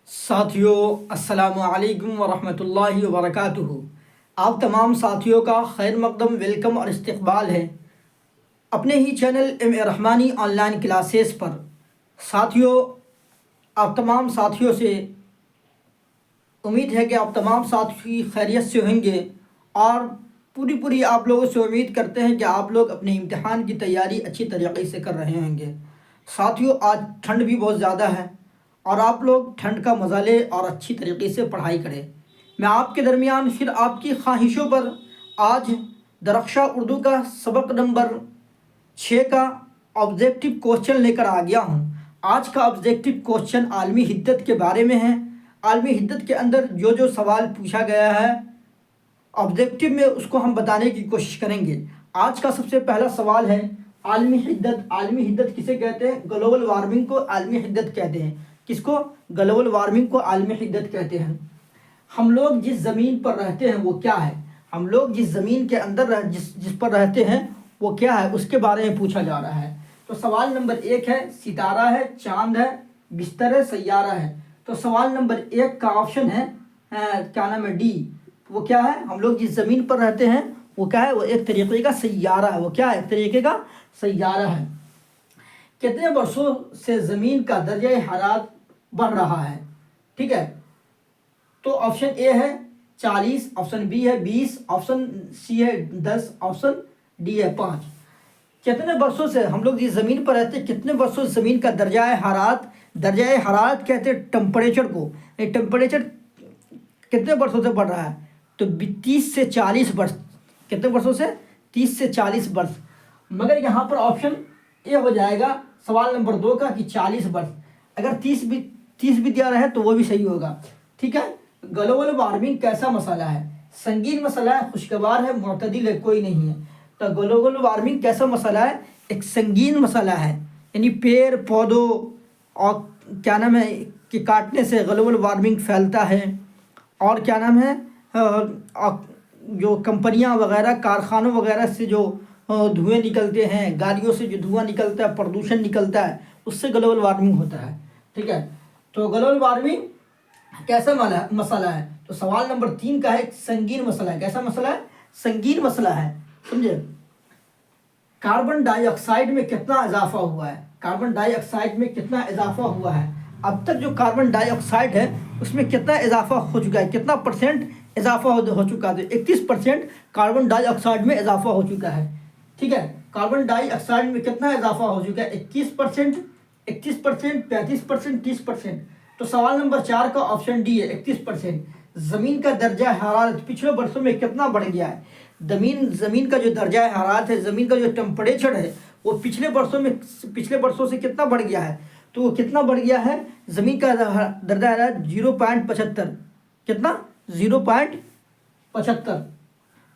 साथियों अस्सलामु अलैकुम वरहमतुल्लाहि वबरकातुहू। आप तमाम साथियों का खैर मकदम वेलकम और इस्तकबाल है अपने ही channel M A Rahmani online classes पर। साथियों, आप तमाम साथियों से उम्मीद है कि आप तमाम साथी खैरियत से होंगे और पूरी आप लोगों से उम्मीद करते हैं कि आप लोग अपने इम्तिहान की तैयारी अच्छी तरीके से कर रहे होंगे। साथियों, आज ठंड भी बहुत ज़्यादा है और आप लोग ठंड का मज़ा लें और अच्छी तरीके से पढ़ाई करें। मैं आपके दरमियान फिर आपकी ख्वाहिशों पर आज दरख्शा उर्दू का सबक नंबर 6 का ऑब्जेक्टिव क्वेश्चन लेकर आ गया हूँ। आज का ऑब्जेक्टिव क्वेश्चन आलमी हिद्दत के बारे में है। आलमी हिद्दत के अंदर जो जो सवाल पूछा गया है ऑब्जेक्टिव में, उसको हम बताने की कोशिश करेंगे। आज का सबसे पहला सवाल है आलमी हिद्दत। आलमी हिद्दत किसे कहते हैं? ग्लोबल वार्मिंग को आलमी हिद्दत कहते हैं। किसको? ग्लोबल वार्मिंग को आलमी हिद्दत कहते हैं। हम लोग जिस ज़मीन पर रहते हैं वो क्या है? हम लोग जिस ज़मीन के अंदर जिस पर रहते हैं वो क्या है, उसके बारे में पूछा जा रहा है। तो सवाल नंबर 1 है सितारा है, चांद है, बिस्तर है, सैयारा है। तो सवाल नंबर 1 का ऑप्शन है क्या नाम है, डी। वो क्या है? हम लोग जिस ज़मीन पर रहते हैं वो क्या है? वो एक तरीके का सैयारा है। वो क्या है? एक तरीके का सैयारा है। कितने वर्षों से ज़मीन का दर्जा हरारत बढ़ रहा है? ठीक है, तो ऑप्शन ए है 40, ऑप्शन बी है 20, ऑप्शन सी है 10, ऑप्शन डी है 5। कितने वर्षों से हम लोग जिस ज़मीन पर रहते हैं, कितने वर्षों से ज़मीन का दर्जा हरारत कहते हैं टेम्परेचर को। ये टेम्परेचर कितने वर्षों से बढ़ रहा है? तो 30 से 40 वर्ष। कितने वर्षों से? 30 से 40 वर्ष। मगर यहाँ पर ऑप्शन ए हो जाएगा सवाल नंबर 2 का कि 40 वर्ष। अगर 30 भी दिया रहे तो वो भी सही होगा। ठीक है। ग्लोबल वार्मिंग कैसा मसला है? संगीन मसला है, खुशगवार है, मुतदिल है, कोई नहीं है। तो ग्लोबल वार्मिंग कैसा मसला है? एक संगीन मसला है, यानी पेड़ पौधों और क्या नाम है कि काटने से ग्लोबल वार्मिंग फैलता है। और क्या नाम है जो कंपनियां वगैरह, कारखानों वगैरह से जो धुएं निकलते हैं, गाड़ियों से जो धुआं निकलता है, प्रदूषण निकलता है, उससे ग्लोबल वार्मिंग होता है। ठीक है, तो ग्लोबल वार्मिंग कैसा मसला है? तो सवाल नंबर 3 का है संगीन मसला है। कैसा मसला है? संगीन मसला है, समझे। कार्बन डाइऑक्साइड में कितना इजाफा हुआ है? कार्बन डाइऑक्साइड में कितना इजाफा हुआ है? अब तक जो कार्बन डाइऑक्साइड है उसमें कितना इजाफा हो चुका है? कितना परसेंट इजाफा हो चुका है? 31% कार्बन डाइऑक्साइड में इजाफा हो चुका है। ठीक है, कार्बन डाइऑक्साइड में कितना इजाफा हो चुका है? 21%, 31%, 35%, 30%। तो सवाल नंबर 4 का ऑप्शन डी है 31%। ज़मीन का दर्जा हरारत पिछले वर्षों में कितना बढ़ गया है? ज़मीन का जो दर्जा हरारत है, ज़मीन का जो टेम्परेचर है, वो पिछले वर्षों से कितना बढ़ गया है? तो वो कितना बढ़ गया है? ज़मीन का दर्जा हरारत 0.75। कितना? 0.75।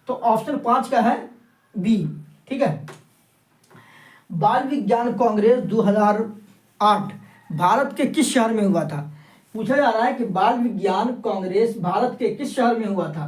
तो ऑप्शन 5 का है बी। ठीक है। बाल विज्ञान कांग्रेस 2008 भारत के किस शहर में हुआ था? पूछा जा रहा है कि बाल विज्ञान कांग्रेस भारत के किस शहर में हुआ था।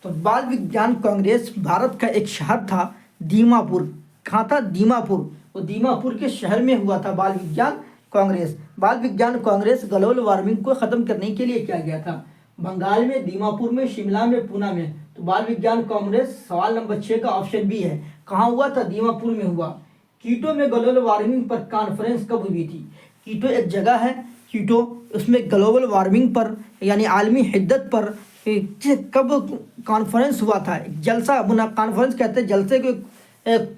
तो बाल विज्ञान कांग्रेस भारत का एक शहर था दीमापुर। कहाँ था? दीमापुर। वो दीमापुर के शहर में हुआ था बाल विज्ञान कांग्रेस। बाल विज्ञान कांग्रेस ग्लोबल वार्मिंग को ख़त्म करने के लिए किया गया था। बंगाल में, दीमापुर में, शिमला में, पूना में। तो बाल विज्ञान कांग्रेस सवाल नंबर 6 का ऑप्शन बी है। कहाँ हुआ था? दीमापुर में हुआ। कीटो में ग्लोबल वार्मिंग पर कॉन्फ्रेंस कब हुई थी? कीटो एक जगह है, कीटो, उसमें ग्लोबल वार्मिंग पर यानी आलमी हिद्दत पर कब कॉन्फ्रेंस हुआ था? जलसा, कॉन्फ्रेंस कहते हैं जलसे को,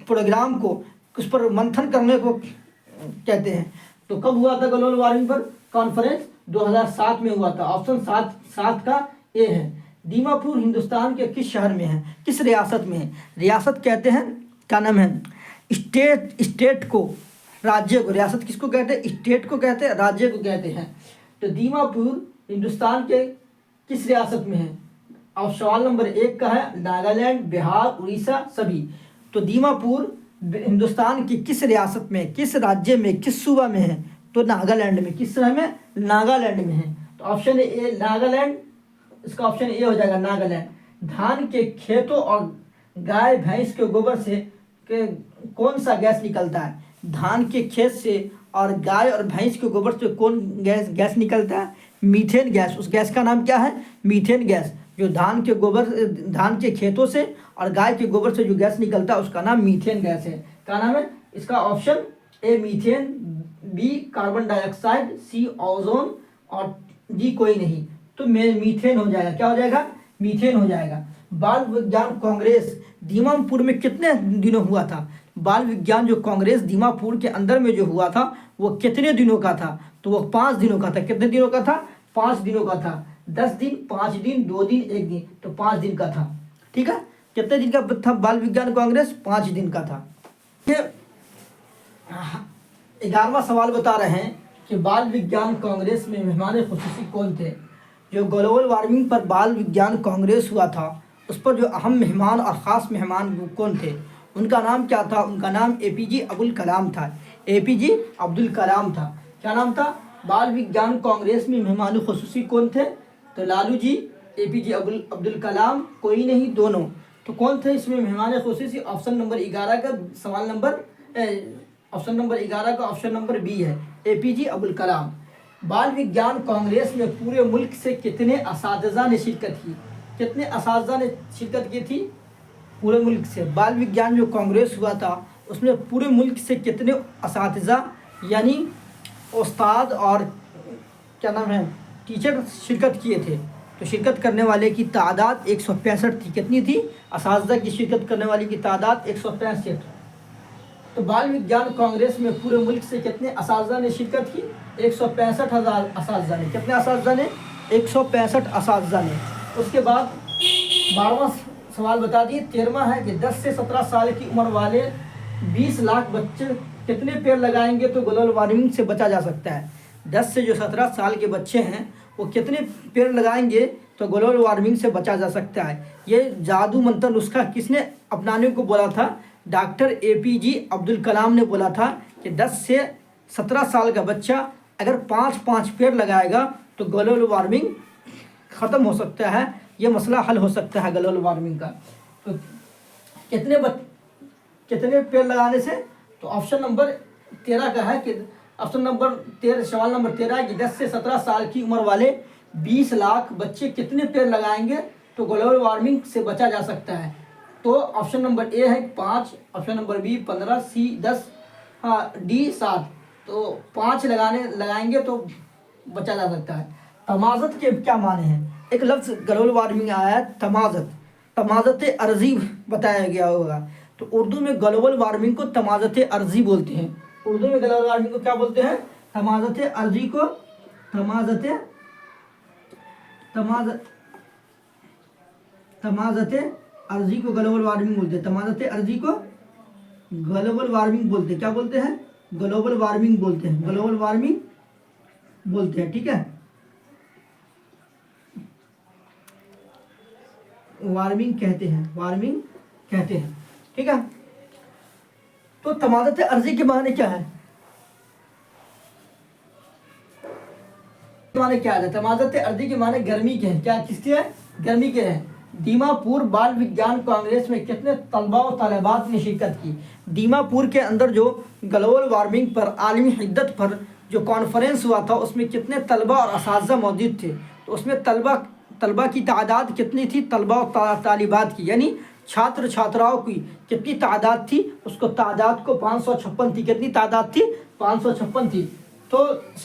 प्रोग्राम को, उस पर मंथन करने को कहते हैं। तो कब हुआ था ग्लोबल वार्मिंग पर कॉन्फ्रेंस? 2007 में हुआ था। ऑप्शन 7 का ए है। दीमापुर हिंदुस्तान के किस शहर में है? किस रियासत में है? रियासत कहते हैं, क्या नाम है, स्टेट को, राज्य को। रियासत किसको कहते हैं? स्टेट को कहते हैं, राज्य को कहते हैं। तो दीमापुर हिंदुस्तान के किस रियासत में है? और सवाल नंबर 1 का है नागालैंड, बिहार, उड़ीसा, सभी। तो दीमापुर हिंदुस्तान की किस रियासत में, किस राज्य में, किस सूबा में है? तो नागालैंड में। किस शहर में? नागालैंड में है। तो ऑप्शन ए नागालैंड, इसका ऑप्शन ए हो जाएगा नागालैंड। धान के खेतों और गाय भैंस के गोबर से कौन सा गैस निकलता है? धान के खेत से और गाय और भैंस के गोबर से कौन गैस निकलता है? Methane gas. उस गैस का नाम क्या है? Methane gas. जो धान के खेतों से और गाय के गोबर से जो गैस निकलता है उसका नाम मीथेन गैस है। क्या नाम है इसका? Option A methane, B carbon dioxide, C ozone और डी कोई नहीं। तो मीथेन हो जाएगा। क्या हो जाएगा? मीथेन हो जाएगा। बाल विज्ञान कांग्रेस दीमापुर में कितने दिनों हुआ था? बाल विज्ञान जो कांग्रेस दीमापुर के अंदर में जो हुआ था वो कितने दिनों का था? तो वो 5 दिनों का था। कितने दिनों का था? 5 दिनों का था। 10 दिन, 5 दिन, 2 दिन, 1 दिन, तो 5 दिन का था। ठीक है, कितने दिन का था बाल विज्ञान कांग्रेस? 5 दिन का था। 11वां सवाल बता रहे हैं कि बाल विज्ञान कांग्रेस में मेहमान खुसूसी कौन थे? जो ग्लोबल वार्मिंग पर बाल विज्ञान कांग्रेस हुआ था उस पर जो अहम मेहमान और ख़ास मेहमान कौन थे? उनका नाम क्या था? उनका नाम एपीजे अब्दुल कलाम था। एपीजे अब्दुल कलाम था। क्या नाम था? बाल विज्ञान कांग्रेस में मेहमान खुसूसी कौन थे? तो लालू जी, एपीजे अब्दुल कलाम, कोई नहीं, दोनों। तो कौन थे इसमें मेहमान खुसूसी? ऑप्शन नंबर 11 का सवाल नंबर ऑप्शन नंबर 11 का ऑप्शन नंबर बी है, एपीजे अब्दुल कलाम। बाल विज्ञान कांग्रेस में पूरे मुल्क से कितने असातिज़ा ने शिरकत की? कितने असातिज़ा ने शिरकत की थी? पूरे मुल्क से। बाल विज्ञान जो कांग्रेस हुआ था उसमें पूरे मुल्क से कितने असातिज़ा यानी उस्ताद और क्या नाम है टीचर शिरकत किए थे? तो शिरकत करने वाले की तादाद 165 थी। कितनी थी? असातिज़ा की शिरकत करने वाले की तादाद 165। तो बाल विज्ञान कांग्रेस में पूरे मुल्क से कितने असातिज़ा ने शिरकत की? 165,000 असातिज़ा ने। कितने असातिज़ा ने? 165 असातिज़ा ने। उसके बाद 12वां सवाल बता दिए। 13वां है कि 10 से 17 साल की उम्र वाले 20 लाख बच्चे कितने पेड़ लगाएंगे तो ग्लोबल वार्मिंग से बचा जा सकता है? 10 से जो 17 साल के बच्चे हैं वो कितने पेड़ लगाएंगे तो ग्लोबल वार्मिंग से बचा जा सकता है? ये जादू मंत्र नुस्खा किसने अपनाने को बोला था? डॉक्टर एपीजे अब्दुल कलाम ने बोला था कि 10 से 17 साल का बच्चा अगर 5-5 पेड़ लगाएगा तो ग्लोबल वार्मिंग ख़त्म हो सकता है, ये मसला हल हो सकता है ग्लोबल वार्मिंग का। तो कितने पेड़ लगाने से? तो ऑप्शन नंबर 13 का है कि ऑप्शन नंबर 13 सवाल नंबर 13 है कि 10 से 17 साल की उम्र वाले 20 लाख बच्चे कितने पेड़ लगाएंगे तो ग्लोबल वार्मिंग से बचा जा सकता है? तो ऑप्शन नंबर ए है 5, ऑप्शन नंबर बी 15, सी 10, हाँ डी 7। तो 5 लगाएंगे तो बचा जा सकता है। तमाज़त के क्या माने हैं? एक लफ्ज़ ग्लोबल वार्मिंग आया है तमाज़त, तमाज़त अर्ज़ी बताया गया होगा। तो उर्दू में ग्लोबल वार्मिंग को तमाज़त अर्ज़ी बोलते हैं। उर्दू में ग्लोबल वार्मिंग को क्या बोलते हैं? तमाज़त अर्ज़ी को तमाज़त अर्ज़ी को ग्लोबल वार्मिंग बोलते हैं। तमाज़त अर्ज़ी को ग्लोबल वार्मिंग बोलते हैं। क्या बोलते हैं? ग्लोबल वार्मिंग बोलते हैं। ग्लोबल वार्मिंग बोलते हैं। ठीक है, वार्मिंग कहते हैं। ठीक है, तो तमाज़त अर्ज़ी के माने क्या है? माने क्या है? तमाज़त अर्ज़ी के माने गर्मी के हैं। क्या किसके हैं? गर्मी के हैं। दीमापुर बाल विज्ञान कांग्रेस में कितने तलबा और तलबात ने शिरकत की? दीमापुर के अंदर जो ग्लोबल वार्मिंग पर आलमी हिद्दत पर जो कॉन्फ्रेंस हुआ था उसमें कितने तलबा और असातिज़ा मौजूद थे? तो उसमें तलबा की तादाद कितनी थी? तलबा और तालिबात की यानी छात्र छात्राओं की कितनी तादाद थी? उसको तादाद को 556 थी। कितनी तादाद थी? 556 थी। तो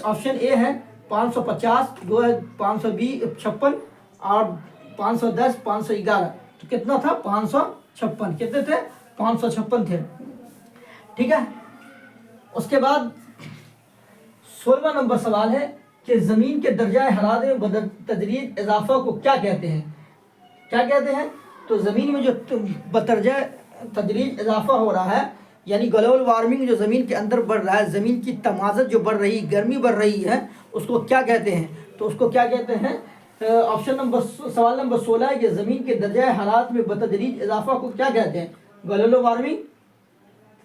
ऑप्शन ए है 550, 2 है 556 और 510, 511। तो कितना था? 556। कितने थे? 556 थे। ठीक है, उसके बाद 16वां नंबर सवाल है कि ज़मीन के दर्जा हरारत में बतदरीज इजाफा को क्या कहते हैं? क्या कहते हैं? तो ज़मीन में जो बतदरीज तदरीज इजाफा हो रहा है यानी ग्लोबल वार्मिंग जो ज़मीन के अंदर बढ़ रहा है, ज़मीन की तमाज़त जो बढ़ रही, गर्मी बढ़ रही है, उसको क्या कहते हैं? तो उसको क्या कहते हैं? ऑप्शन नंबर सवाल नंबर 16 है कि ज़मीन के दर्जा हरारत में बतदरीज इजाफा को क्या कहते हैं? ग्लोबल वार्मिंग,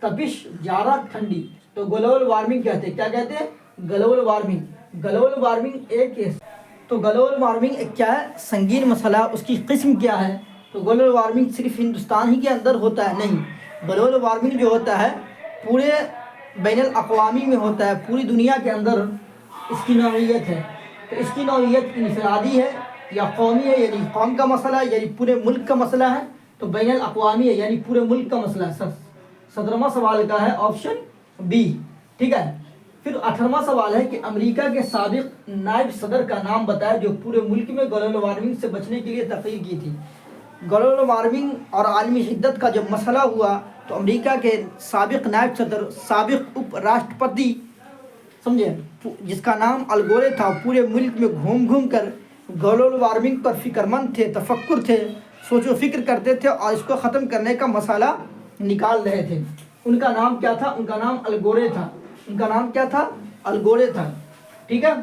तपिश, जाड़ा, ठंडी। तो ग्लोबल वार्मिंग कहते हैं। क्या कहते हैं? Global warming. ग्लोबल वार्मिंग एक तो ग्लोबल वार्मिंग एक क्या है? संगीन मसला। उसकी किस्म क्या है? तो ग्लोबल वार्मिंग सिर्फ हिंदुस्तान ही के अंदर होता है? नहीं, ग्लोबल वार्मिंग जो होता है पूरे बैनुल अक़वामी में होता है, पूरी दुनिया के अंदर इसकी नौइयत है। तो इसकी नौइयत इनफरादी है या कौमी है, यानी कौम का मसला है, यानी पूरे मुल्क का मसला है, तो बैनुल अक़वामी है, यानी पूरे मुल्क का मसला है। 17वां सवाल का है ऑप्शन बी। ठीक है, फिर 18वां सवाल है कि अमेरिका के साबिक नायब सदर का नाम बताया जो पूरे मुल्क में ग्लोबल वार्मिंग से बचने के लिए तकरीर की थी। ग्लोबल वार्मिंग और आलमी शिद्दत का जब मसला हुआ तो अमेरिका के साबिक नायब सदर, साबिक उप राष्ट्रपति, समझे, जिसका नाम अल गोरे था, पूरे मुल्क में घूम घूम कर ग्लोबल वार्मिंग पर फिक्रमंद थे, तफक्कुर थे, सोचो फिक्र करते थे और इसको ख़त्म करने का मसाला निकाल रहे थे। उनका नाम क्या था? उनका नाम अल गोरे था। उनका नाम क्या था? अल गोरे था। ठीक है,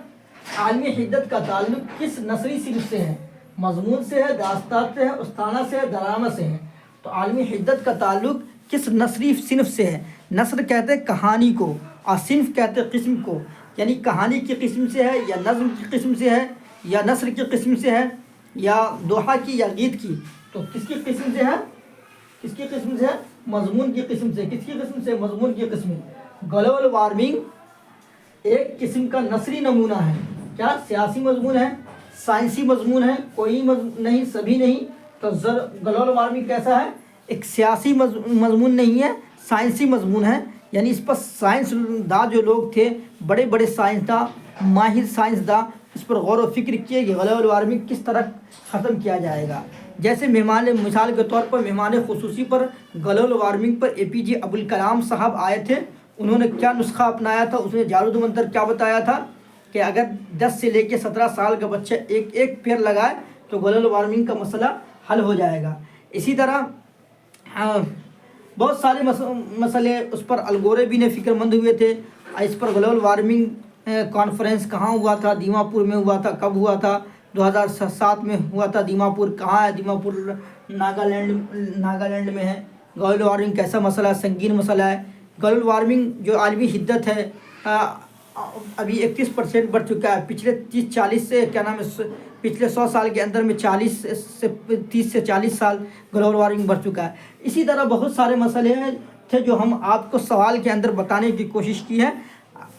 आलमी हिद्दत का ताल्लुक किस नसरी सिर्फ से है? मजमून से है, दास्तान से है, उस्ताना से है, दरामा से है। तो आलमी हिद्दत का ताल्लुक किस नसरी सिनफ से है? नसर कहते हैं कहानी को और सिनफ कहते हैं किस्म को, यानी कहानी की किस्म से है या नज़्म की किस्म से है या नसर की किस्म से है या दोहा की या गीत की। तो किसकी किस्म से है? किसकी किस्म से है? मजमून की किस्म से। किसकी किस्म से? मजमून की किस्म। ग्लोबल वार्मिंग एक किस्म का नसरी नमूना है। क्या? सियासी मजमून है, साइंसी मजमून है, कोई नहीं, सभी नहीं। तो ग्लोबल वार्मिंग कैसा है? एक सियासी मजमून नहीं है, साइंसी मजमून है। यानी इस पर साइंसदान जो लोग थे, बड़े बड़े साइंसदान, माहिर साइंसदान, इस पर गौर व फिक्र किए कि ग्लोबल वार्मिंग किस तरह ख़त्म किया जाएगा। जैसे मिसाल के तौर पर मेहमान खुसूसी पर ग्लोबल वार्मिंग पर APJ अब्दुल कलाम साहब आए थे। उन्होंने क्या नुस्खा अपनाया था? उसने जारूद मंतर क्या बताया था कि अगर 10 से लेकर 17 साल का बच्चा एक एक पेड़ लगाए तो ग्लोबल वार्मिंग का मसला हल हो जाएगा। इसी तरह बहुत सारे मसले उस पर अल गोरे भी ने फ़िक्रमंद हुए थे। इस पर ग्लोबल वार्मिंग कॉन्फ्रेंस कहाँ हुआ था? दीमापुर में हुआ था। कब हुआ था? 2007 में हुआ था। दीमापुर कहाँ है? दीमापुर नागालैंड में है। ग्लोबल वार्मिंग कैसा मसला है? संगीन मसला है। ग्लोबल वार्मिंग जो आलमी हिद्दत है अभी 31% बढ़ चुका है। पिछले 30-40 से क्या नाम है, पिछले 100 साल के अंदर में 30 से 40 साल ग्लोबल वार्मिंग बढ़ चुका है। इसी तरह बहुत सारे मसले हैं थे जो हम आपको सवाल के अंदर बताने की कोशिश की है।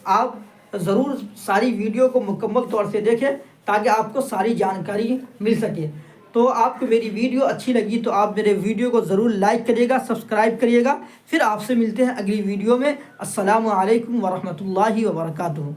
आप ज़रूर सारी वीडियो को मुकम्मल तौर से देखें ताकि आपको सारी जानकारी मिल सके। तो आपको मेरी वीडियो अच्छी लगी तो आप मेरे वीडियो को ज़रूर लाइक करिएगा, सब्सक्राइब करिएगा। फिर आपसे मिलते हैं अगली वीडियो में। अस्सलामु अलैकुम वरहमतुल्लाहि वबरकातुहू।